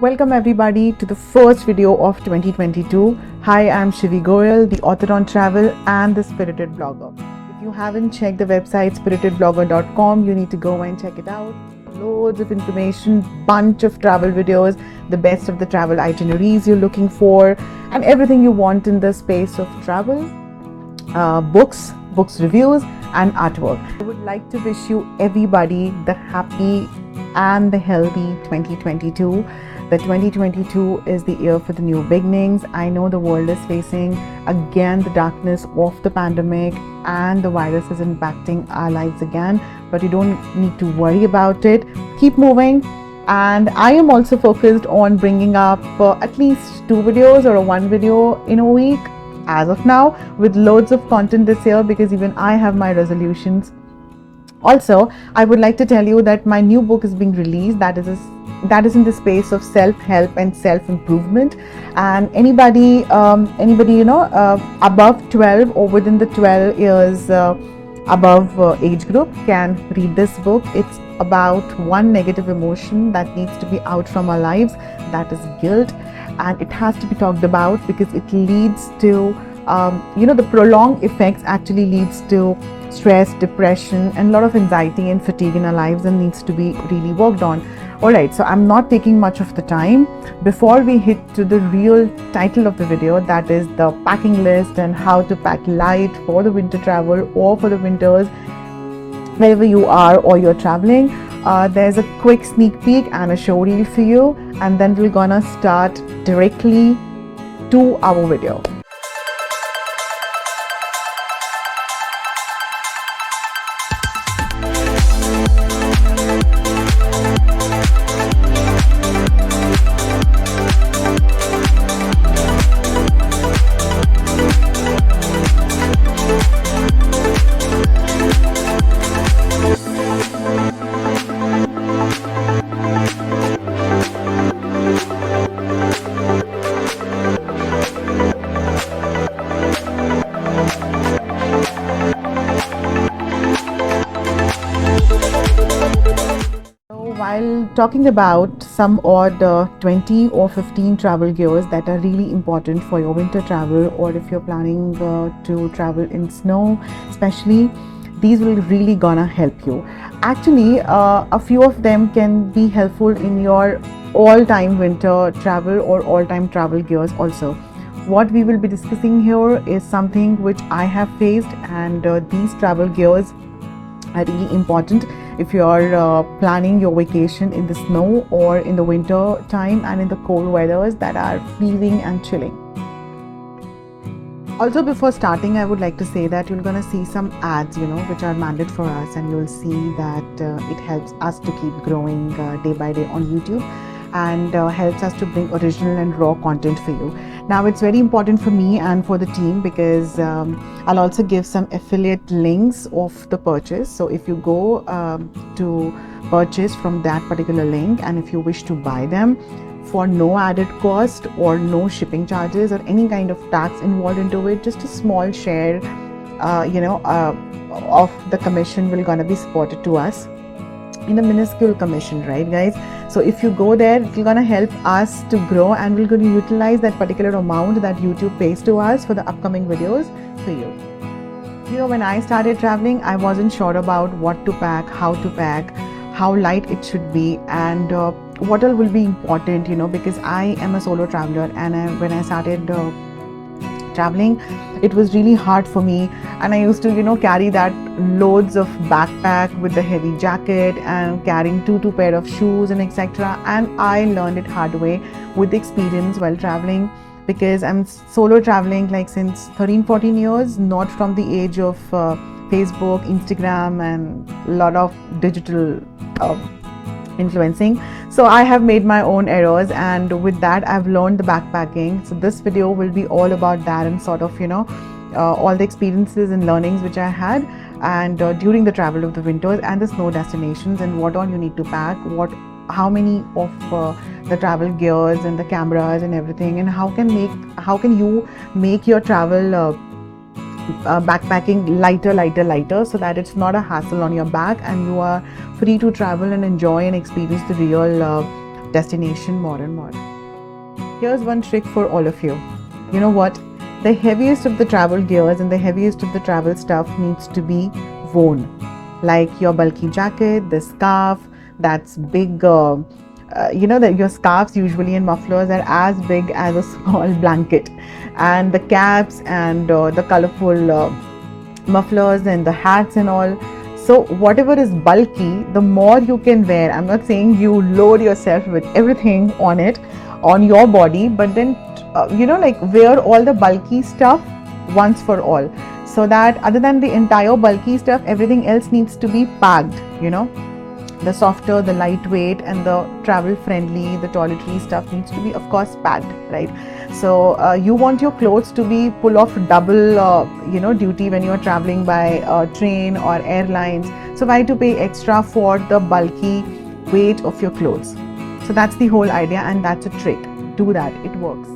Welcome everybody to the first video of 2022. Hi, I'm Shivi Goyal, the author on travel and the spirited blogger. If you haven't checked the website spiritedblogger.com, you need to go and check it out. Loads of information, bunch of travel videos, the best of the travel itineraries you're looking for, and everything you want in the space of travel, books reviews, and artwork. I would like to wish you everybody the happy and the healthy 2022. The 2022 is the year for the new beginnings. I know the world is facing again the darkness of the pandemic and the virus is impacting our lives again, but you don't need to worry about it. Keep moving. And I am also focused on bringing up at least 2 videos or 1 video in a week as of now, with loads of content this year, because even I have my resolutions. Also, I would like to tell you that my new book is being released that is in the space of self-help and self-improvement, and anybody above 12 or within the 12 years above age group can read this book. It's about one negative emotion that needs to be out from our lives, that is guilt, and it has to be talked about because it leads to the prolonged effects actually leads to stress, depression, and a lot of anxiety and fatigue in our lives, and needs to be really worked on. Alright, so I'm not taking much of the time. Before we hit to the real title of the video, that is the packing list and how to pack light for the winter travel or for the winters wherever you are or you're traveling, there's a quick sneak peek and a show reel for you, and then we're gonna start directly to our video. While talking about some odd 20 or 15 travel gears that are really important for your winter travel, or if you're planning to travel in snow especially, these will really gonna help you. Actually, a few of them can be helpful in your all-time winter travel or all-time travel gears also. What we will be discussing here is something which I have faced, and these travel gears are really important if you're planning your vacation in the snow or in the winter time and in the cold weathers that are freezing and chilling. Also, before starting, I would like to say that you're gonna see some ads, which are mandated for us, and you'll see that it helps us to keep growing day by day on YouTube, and helps us to bring original and raw content for you. Now, it's very important for me and for the team because I'll also give some affiliate links of the purchase. So if you go to purchase from that particular link, and if you wish to buy them for no added cost or no shipping charges or any kind of tax involved into it, just a small share of the commission will gonna be supported to us in a minuscule commission, right guys? So if you go there, it's gonna help us to grow, and we're going to utilize that particular amount that YouTube pays to us for the upcoming videos for you. When I started traveling, I wasn't sure about what to pack, how light it should be, and what all will be important, because I am a solo traveler, and when I started traveling, it was really hard for me, and I used to carry that loads of backpack with the heavy jacket and carrying two pair of shoes and etc. And I learned it hard way with the experience while traveling, because I'm solo traveling like since 13-14 years, not from the age of Facebook, Instagram, and a lot of digital influencing. So I have made my own errors, and with that I've learned the backpacking. So this video will be all about that, and sort of all the experiences and learnings which I had, and during the travel of the winters and the snow destinations, and what all you need to pack, how many of the travel gears and the cameras and everything, and how can you make your travel backpacking lighter, so that it's not a hassle on your back, and you are free to travel and enjoy and experience the real destination more and more. Here's one trick for all of you. You know what? The heaviest of the travel gears and the heaviest of the travel stuff needs to be worn. Like your bulky jacket, the scarf, that's big, that your scarves usually and mufflers are as big as a small blanket. And the caps and the colorful mufflers and the hats and all. So whatever is bulky, the more you can wear. I'm not saying you load yourself with everything on it, on your body, but then wear all the bulky stuff once for all, so that other than the entire bulky stuff, everything else needs to be packed. The softer, the lightweight, and the travel friendly, the toiletry stuff needs to be, of course, packed, right? So you want your clothes to be pull off double duty when you're traveling by train or airlines. So why to pay extra for the bulky weight of your clothes? So that's the whole idea, and that's a trick. Do that, it works.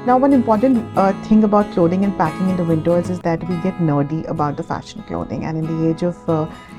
Now, one important thing about clothing and packing in the winters is that we get nerdy about the fashion clothing. And in the age of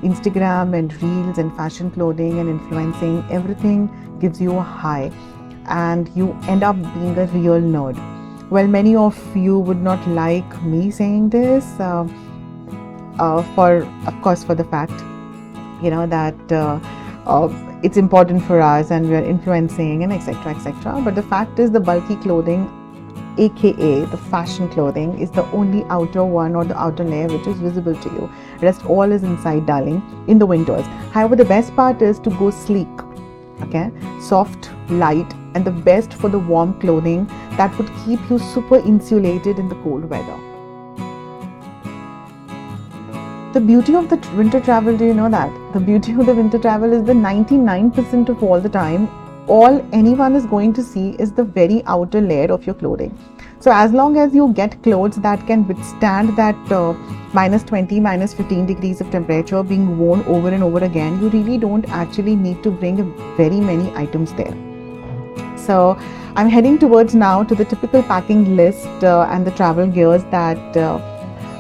Instagram and reels and fashion clothing and influencing, everything gives you a high and you end up being a real nerd. Well, many of you would not like me saying this for the fact, that it's important for us and we are influencing and etc. But the fact is, the bulky clothing, aka the fashion clothing, is the only outer one or the outer layer which is visible to you. Rest all is inside, darling, in the winters. However, the best part is to go sleek, okay, soft, light, and the best for the warm clothing that would keep you super insulated in the cold weather. The beauty of the winter travel, do you know that? The beauty of the winter travel is the 99% of all the time, all anyone is going to see is the very outer layer of your clothing. So as long as you get clothes that can withstand that minus 20, minus 15 degrees of temperature being worn over and over again, you really don't actually need to bring very many items there. So I'm heading towards now to the typical packing list and the travel gears that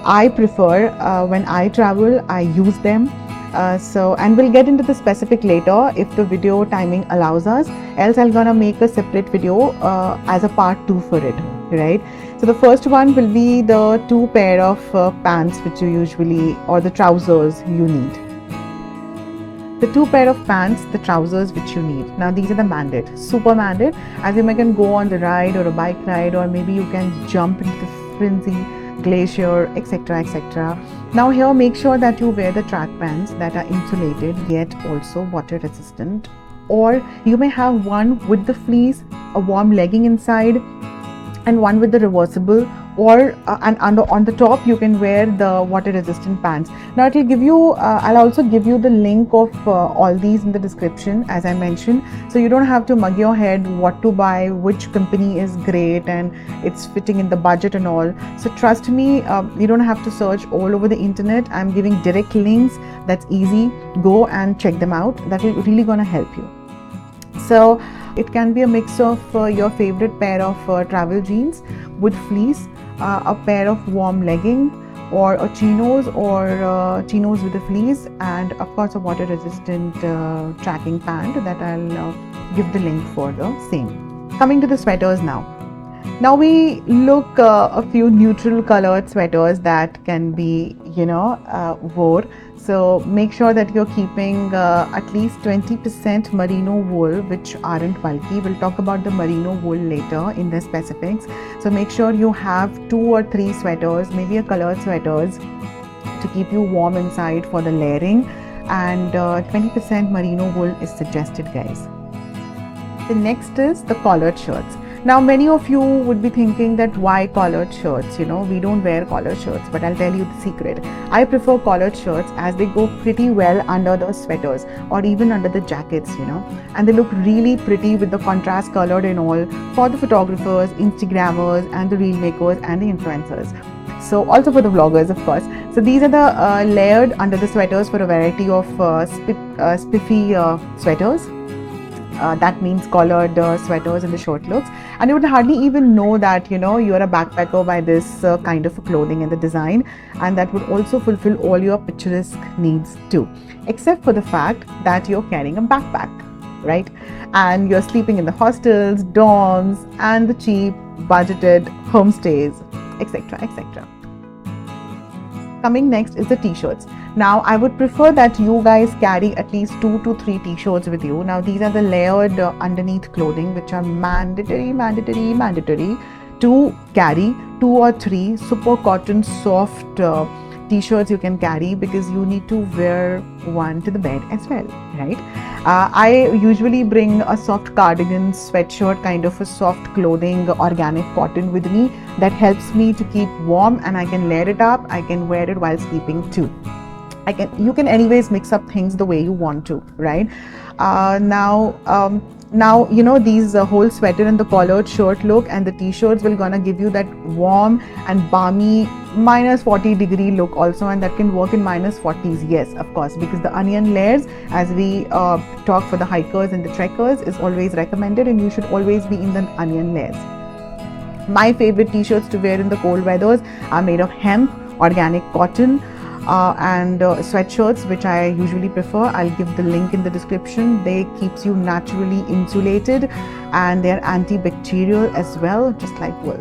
I prefer when I travel. I use them. And we'll get into the specific later if the video timing allows us, else I'm gonna make a separate video as a part 2 for it, right? So the first one will be the 2 pair of pants which you usually, or the trousers you need. The 2 pair of pants, the trousers which you need. Now these are the mandate, super mandate, as you can go on the ride or a bike ride, or maybe you can jump into the frenzy, glacier, etc. Now here, make sure that you wear the track pants that are insulated yet also water resistant, or you may have one with the fleece, a warm legging inside, and one with the reversible, or and on the top you can wear the water resistant pants. Now it will give you I'll also give you the link of all these in the description, as I mentioned, so you don't have to mug your head what to buy, which company is great and it's fitting in the budget and all. So trust me, you don't have to search all over the internet. I'm giving direct links. That's easy. Go and check them out. That will really gonna help you. So it can be a mix of your favorite pair of travel jeans with fleece, a pair of warm legging, or a chinos, or chinos with a fleece, and of course a water resistant tracking pant that I'll give the link for the same. Coming to the sweaters now. Now we look a few neutral colored sweaters that can be wore. So make sure that you're keeping at least 20% merino wool, which aren't bulky. We'll talk about the merino wool later in the specifics. So make sure you have 2 or 3 sweaters, maybe a colored sweaters, to keep you warm inside for the layering, and 20% merino wool is suggested, guys. The next is the collared shirts. Now many of you would be thinking that why collared shirts, we don't wear collared shirts, but I'll tell you the secret. I prefer collared shirts as they go pretty well under the sweaters or even under the jackets, and they look really pretty with the contrast colored and all for the photographers, Instagrammers, and the reel makers and the influencers. So also for the vloggers, of course. So these are the layered under the sweaters for a variety of spiffy sweaters. That means collared sweaters and the short looks, and you would hardly even know that you're a backpacker by this kind of clothing and the design, and that would also fulfill all your picturesque needs too, except for the fact that you're carrying a backpack, right? and you're sleeping in the hostels, dorms, and the cheap budgeted homestays, etc., etc. Coming next is the t-shirts. Now I would prefer that you guys carry at least 2 to 3 t-shirts with you. Now these are the layered underneath clothing which are mandatory to carry. 2 or 3 super cotton soft t-shirts you can carry, because you need to wear one to the bed as well, right? I usually bring a soft cardigan, sweatshirt, kind of a soft clothing, organic cotton with me. That helps me to keep warm, and I can layer it up. I can wear it while sleeping too. You can anyways mix up things the way you want to, right? Now you know, these whole sweater and the collared shirt look and the t-shirts will gonna give you that warm and balmy -40-degree look also, and that can work in -40s, yes, of course, because the onion layers, as we talk for the hikers and the trekkers, is always recommended, and you should always be in the onion layers. My favorite t-shirts to wear in the cold weathers are made of hemp, organic cotton, and sweatshirts, which I usually prefer. I'll give the link in the description. They keeps you naturally insulated, and they're antibacterial as well, just like wool.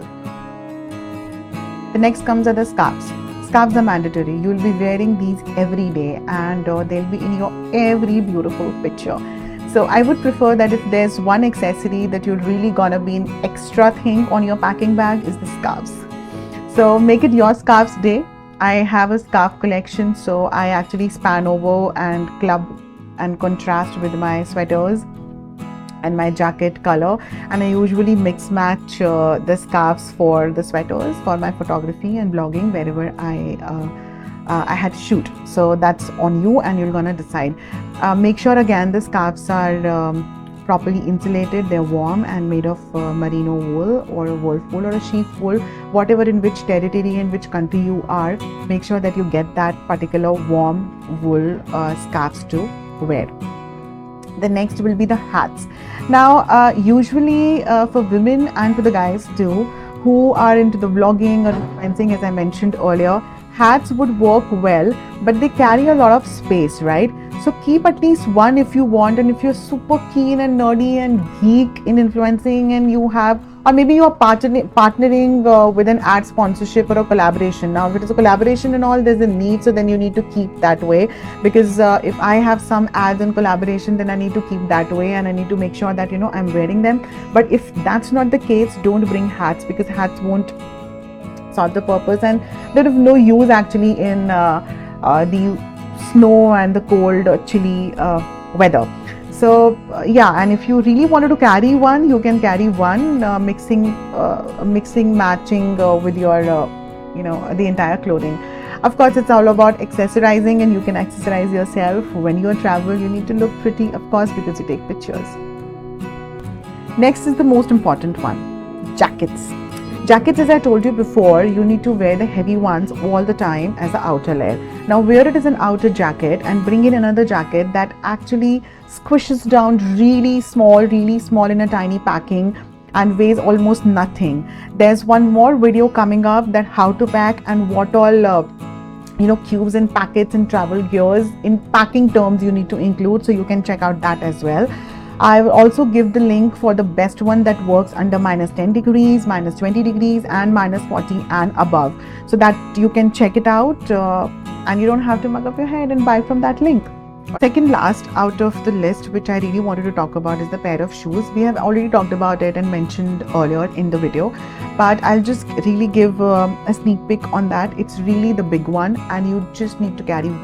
The next comes are the scarves. Scarves are mandatory. You'll be wearing these every day, and they'll be in your every beautiful picture. So I would prefer that if there's one accessory that you're really gonna be an extra thing on your packing bag, is the scarves. So make it your scarves day. I have a scarf collection, so I actually span over and club and contrast with my sweaters and my jacket color, and I usually mix match the scarves for the sweaters for my photography and blogging wherever I had to shoot. So that's on you, and you're gonna decide. Make sure again the scarves are properly insulated. They're warm and made of merino wool or a wolf wool or a sheep wool, whatever in which territory and which country you are. Make sure that you get that particular warm wool scarves to wear. The next will be the hats. Now usually for women and for the guys too who are into the vlogging or influencing, as I mentioned earlier, hats would work well, but they carry a lot of space, right? So keep at least one if you want, and if you're super keen and nerdy and geek in influencing, and you have, or maybe you're partnering with an ad sponsorship or a collaboration. Now if it is a collaboration and all, there's a need, so then you need to keep that way, because if I have some ads and collaboration, then I need to keep that way, and I need to make sure that, you know, I'm wearing them. But if that's not the case, don't bring hats, because hats won't solve the purpose, and they're of no use actually in the snow and the cold chilly weather. So yeah, and if you really wanted to carry one, you can carry one, mixing matching with your you know, the entire clothing. Of course, it's all about accessorizing, and you can accessorize yourself. When you travel, you need to look pretty, of course, because you take pictures. Next is the most important one, jackets. Jackets, as I told you before, you need to wear the heavy ones all the time as the outer layer. Now wear it as an outer jacket and bring in another jacket that actually squishes down really small in a tiny packing and weighs almost nothing. There's one more video coming up, that how to pack and what all you know, cubes and packets and travel gears in packing terms you need to include, so you can check out that as well. I will also give the link for the best one that works under -10 degrees, -20 degrees and -40 and above, so that you can check it out and you don't have to mug up your head and buy from that link. Second last out of the list, which I really wanted to talk about, is the pair of shoes. We have already talked about it and mentioned earlier in the video, but I'll just really give a sneak peek on that. It's really the big one, and you just need to carry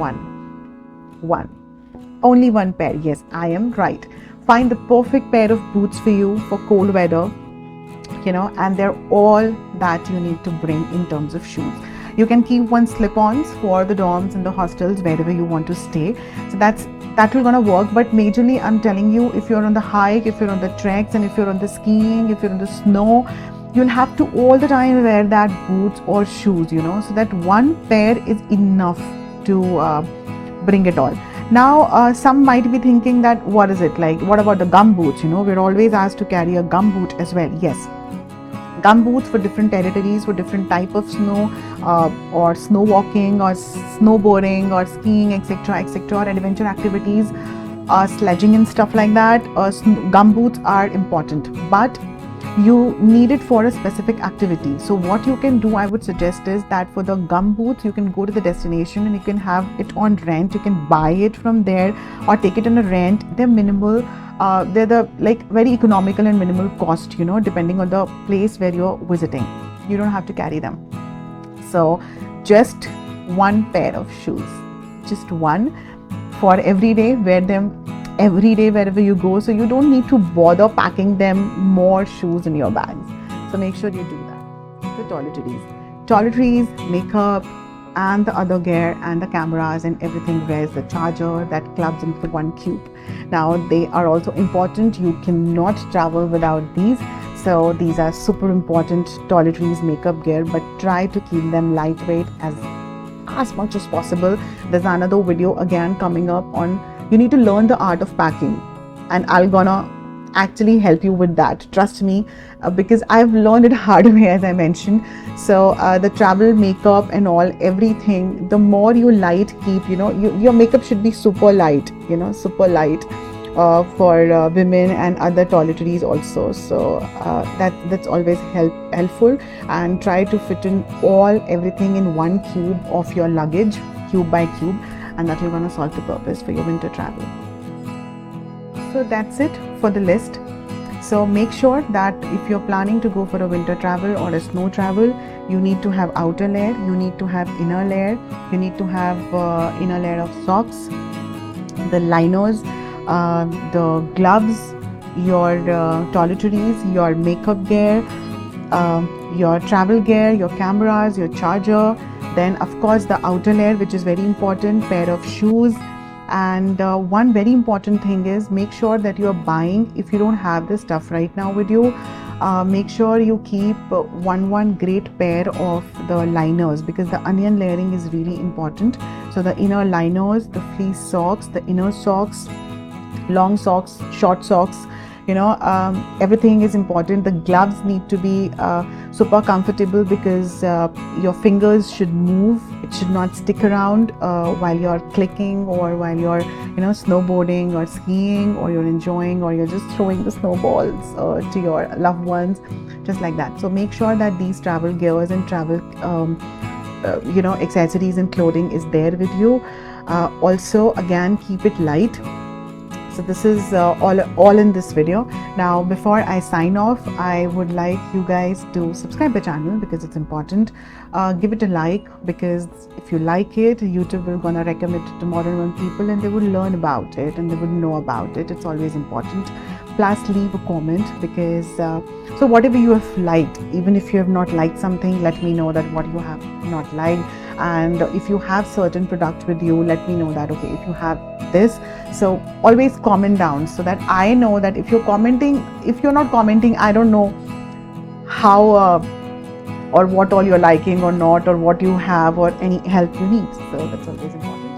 only one pair. Yes, I am right. Find the perfect pair of boots for you for cold weather, you know, and they're all that you need to bring in terms of shoes. You can keep one slip-ons for the dorms and the hostels wherever you want to stay, so that will gonna work. But majorly, I'm telling you, if you're on the hike, if you're on the treks, and if you're on the skiing, if you're on the snow, you'll have to all the time wear that boots or shoes, you know, so that one pair is enough to bring it all. Now some might be thinking that, what is it like, what about the gum boots? You know, we're always asked to carry a gum boot as well. Yes, gum boots for different territories, for different type of snow, or snow walking or snowboarding or skiing, etc., or adventure activities. sledging and stuff like that, gumboots are important, but you need it for a specific activity. So what you can do, I would suggest, is that for the gumboots you can go to the destination and you can have it on rent. You can buy it from there or take it on a rent. They're minimal, they're the like very economical and minimal cost, you know, depending on the place where you're visiting. You don't have to carry them. So just one pair of shoes, just one, for every day. Wear them every day wherever you go, so you don't need to bother packing them more shoes in your bags. So make sure you do that. The toiletries, makeup, and the other gear, and the cameras and everything. Where's the charger that clubs into one cube? Now they are also important. You cannot travel without these. So these are super important toiletries, makeup gear, but try to keep them lightweight as much as possible. There's another video again coming up on you need to learn the art of packing, and I'm gonna actually help you with that. Trust me, because I've learned it hard way, as I mentioned. So the travel makeup and all, everything, the more you light keep, you know, your makeup should be super light, you know, super light for women and other toiletries also. So that's always helpful, and try to fit in everything in one cube of your luggage, cube by cube, and that will gonna solve the purpose for your winter travel. So that's it for the list. So make sure that if you're planning to go for a winter travel or a snow travel, you need to have outer layer, you need to have inner layer, you need to have inner layer of socks, the liners, the gloves, your toiletries, your makeup gear, your travel gear, your cameras, your charger. Then of course the outer layer, which is very important, pair of shoes. And one very important thing is make sure that you are buying, if you don't have this stuff right now with you, make sure you keep one great pair of the liners, because the onion layering is really important. So the inner liners, the fleece socks, the inner socks, long socks, short socks, you know, everything is important. The gloves need to be super comfortable, because your fingers should move. It should not stick around while you're clicking, or while you're, you know, snowboarding or skiing, or you're enjoying, or you're just throwing the snowballs to your loved ones, just like that. So make sure that these travel gears and travel you know, accessories and clothing is there with you. Also again, keep it light. So this is all in this video. Now before I sign off, I would like you guys to subscribe the channel, because it's important. Give it a like, because if you like it, YouTube will gonna recommend it to more and more people, and they will learn about it and they would know about it. It's always important. Plus leave a comment, because so whatever you have liked, even if you have not liked something, let me know that what you have not liked. And if you have certain product with you, let me know that, okay, if you have this. So always comment down, so that I know that if you're commenting, if you're not commenting, I don't know how or what all you're liking or not, or what you have, or any help you need. So that's always important.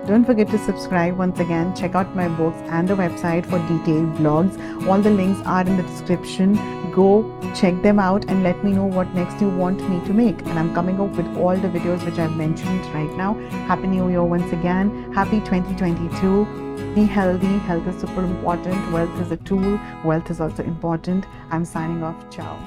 Don't forget to subscribe. Once again, check out my books and the website for detailed blogs. All the links are in the description. Go check them out and let me know what next you want me to make. And I'm coming up with all the videos which I've mentioned right now. Happy New Year once again. Happy 2022. Be healthy. Health is super important. Wealth is a tool. Wealth is also important. I'm signing off. Ciao.